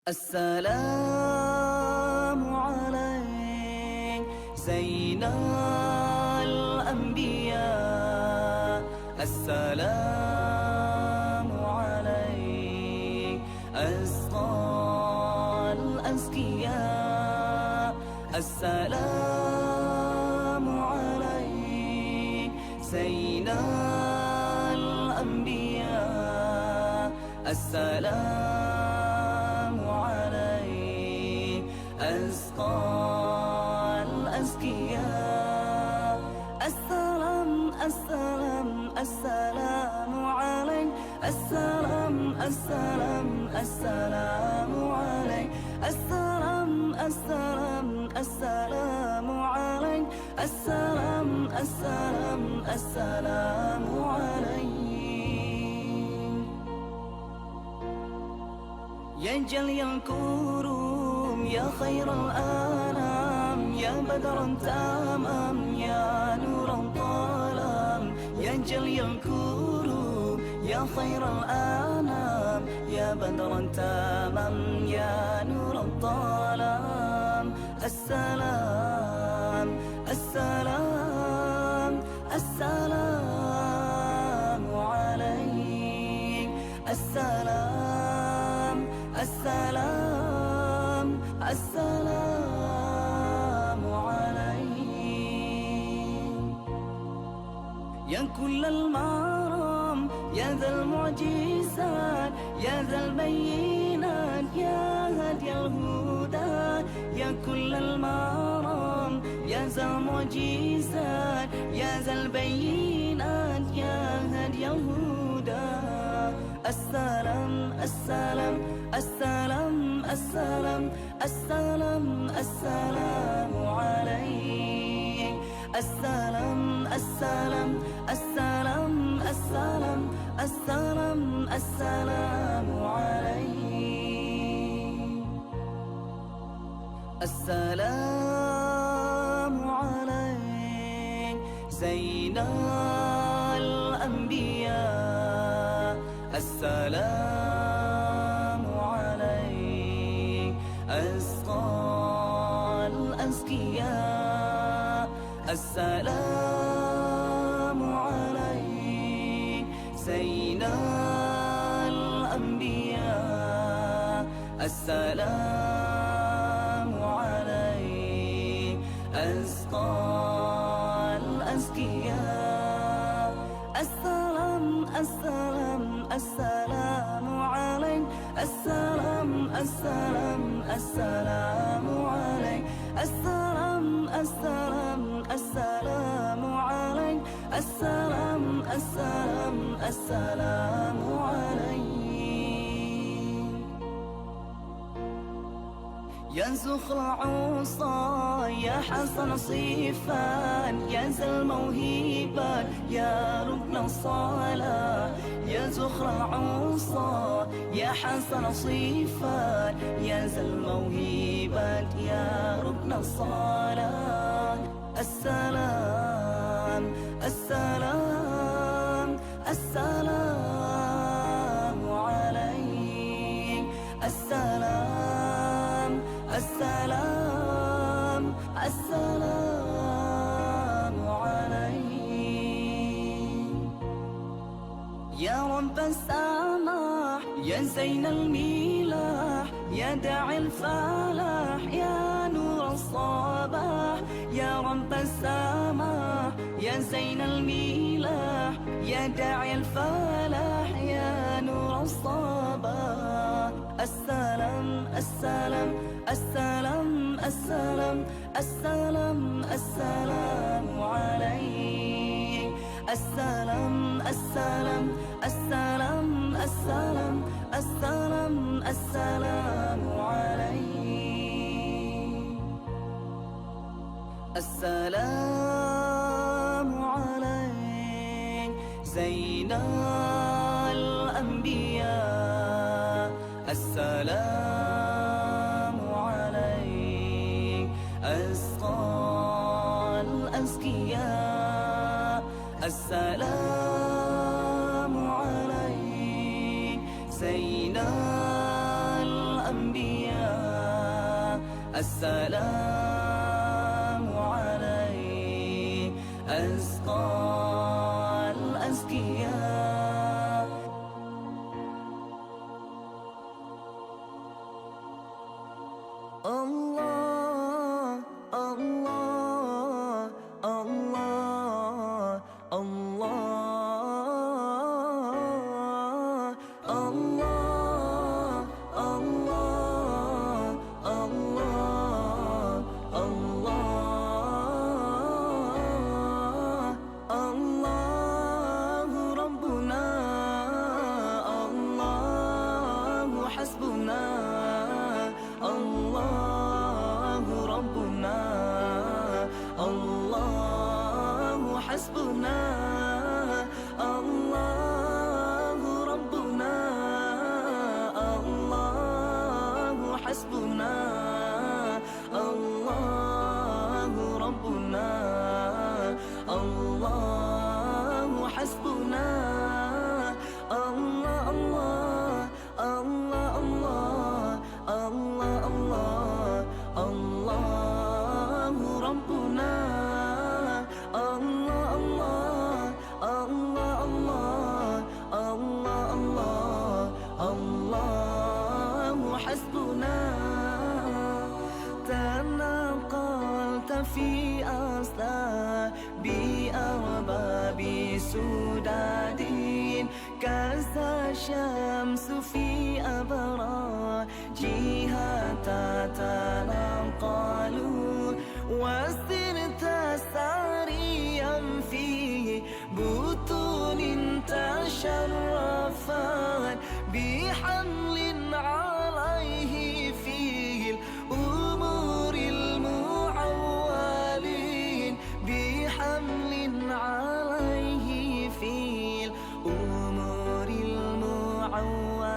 السلام عليك زين الأنبياء. السلام عليك أسقى الأزكياء. السلام عليك زين الأنبياء. السلام عليك أسقى الأزكياء. السلام السلام السلام عليك. السلام السلام السلام عليك. السلام السلام السلام عليك. السلام السلام السلام عليك. يا جلي الكروم يا خير الأنام، يا بدرا تمام يا نورا ظلام. يا جلي الكروم يا خير الأنام، يا بدرا تمام يا نور الظلام. السلام السلام السلام عليك. السلام السلام السلام عليك. يا كل المرام يا ذا المعجزات، يا ذا البينات، يا هادي الهدى. يا كل المرام يا ذا المعجزات، يا ذا البينات، يا هادي الهدى. السلام السلام السلام السلام السلام السلام عليك. السلام السلام السلام السلام السلام السلام عليك. السلام عليك زين الأنبياء. السلام عليك أسقى الأزكياء. السلام عليك زين الأنبياء. السلام عليك أسقى الأزكياء. السلام السلام السلام عليك. السلام السلام السلام عليك. السلام السلام السلام عليك. السلام السلام السلام عليك. يا زخر عصا يا حسن صفات، يا ذا الموهبات يا ركن الصلاة. يا زخر عصا يا حسن صفات، يا ذا الموهبات يا ركن الصلاة. السلام السلام السلام عليك. السلام السلام السلام عليك. يا رب السماح يا زين الملاح، يا داعي الفلاح يا نور الصباح. يا رب السماح يا زين الملاح، يا داعي الفلاح يا نور الصباح. السلام السلام السلام السلام السلام السلام عليك. السلام السلام السلام السلام السلام السلام عليك. السلام عليك زين الأنبياء. السلام عليك أسقى الأزكياء. السلام عليك زين الأنبياء. السلام عليك أزكى الأزكياء. الله الله الله الله الله الله الله الله الله ربنا الله حسبنا الله ربنا الله حسبنا الله ربنا الله حسبنا الله ربنا الله حسبنا الله الله الله الله الله الله ربنا الله الله الله الله الله حسبنا. تنقلت في أصلاب أرباب سداد كذا الشمس في أبراجها تتنقل وسرت ساريا في بطون تشرفت بحمل عليه في الأمور المعولين بحمل عليه في الأمور المعولين.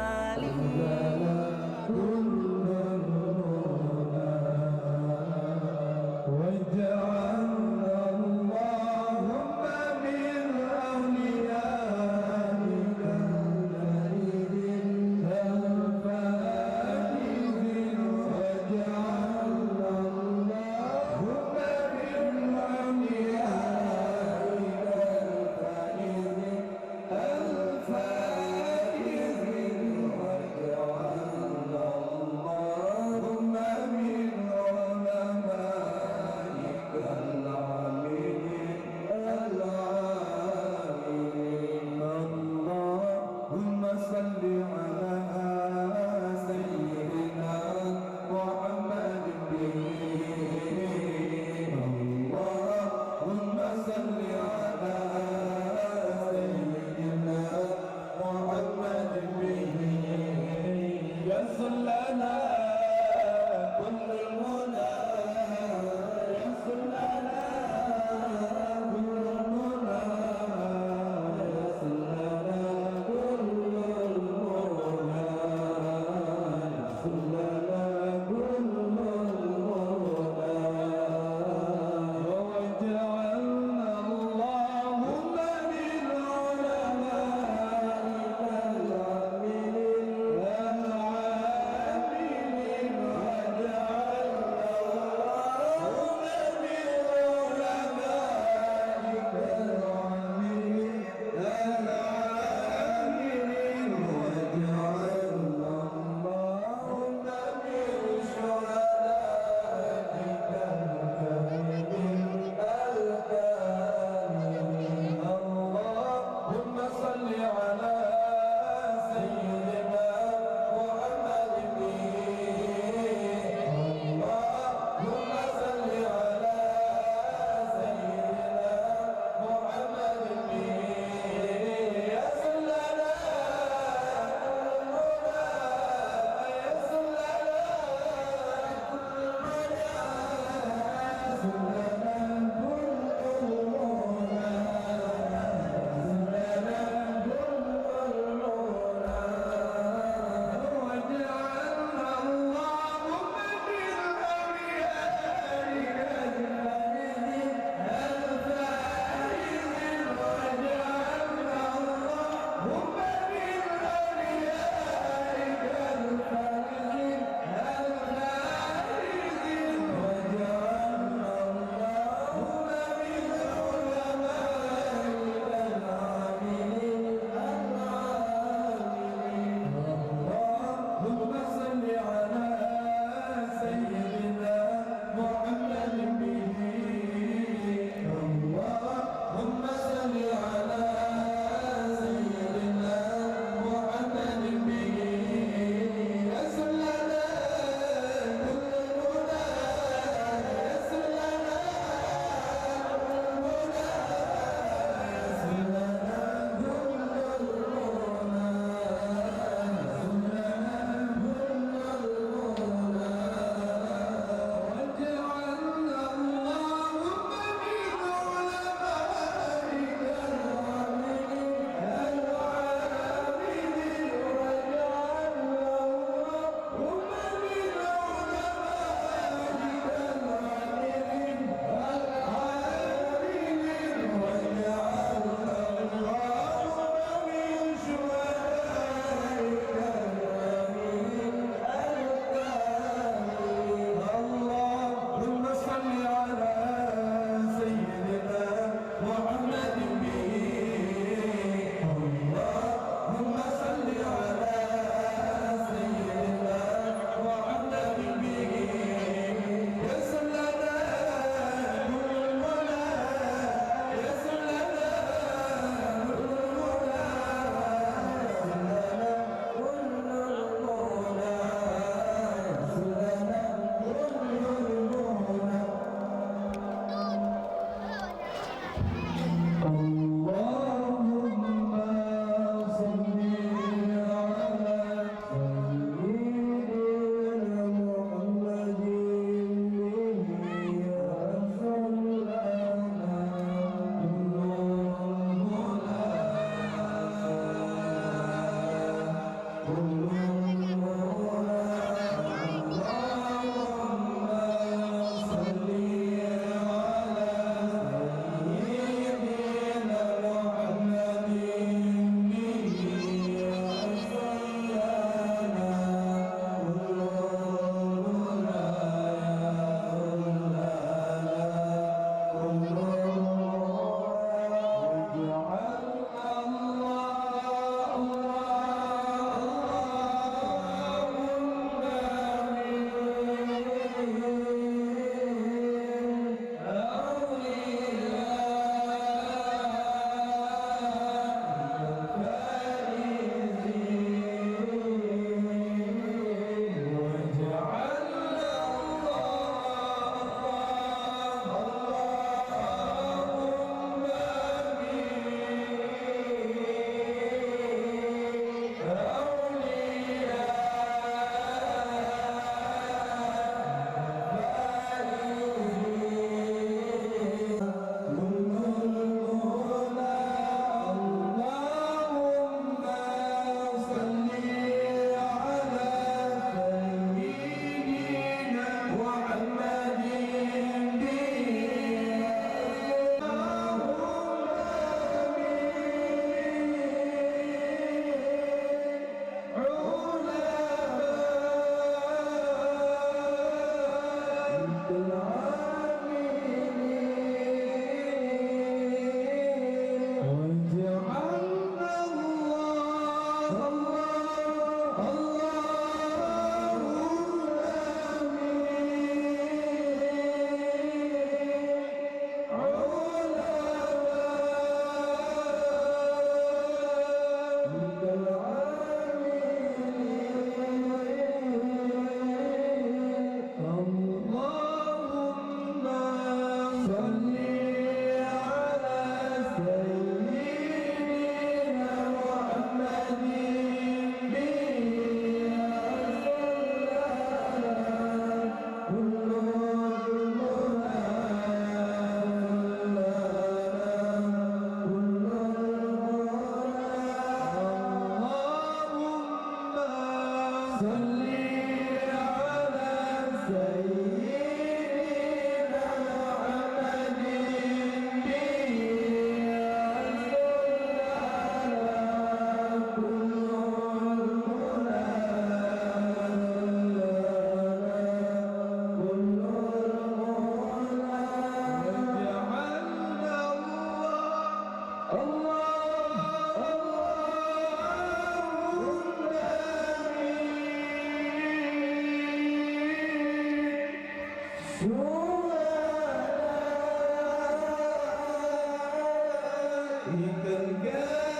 إن كان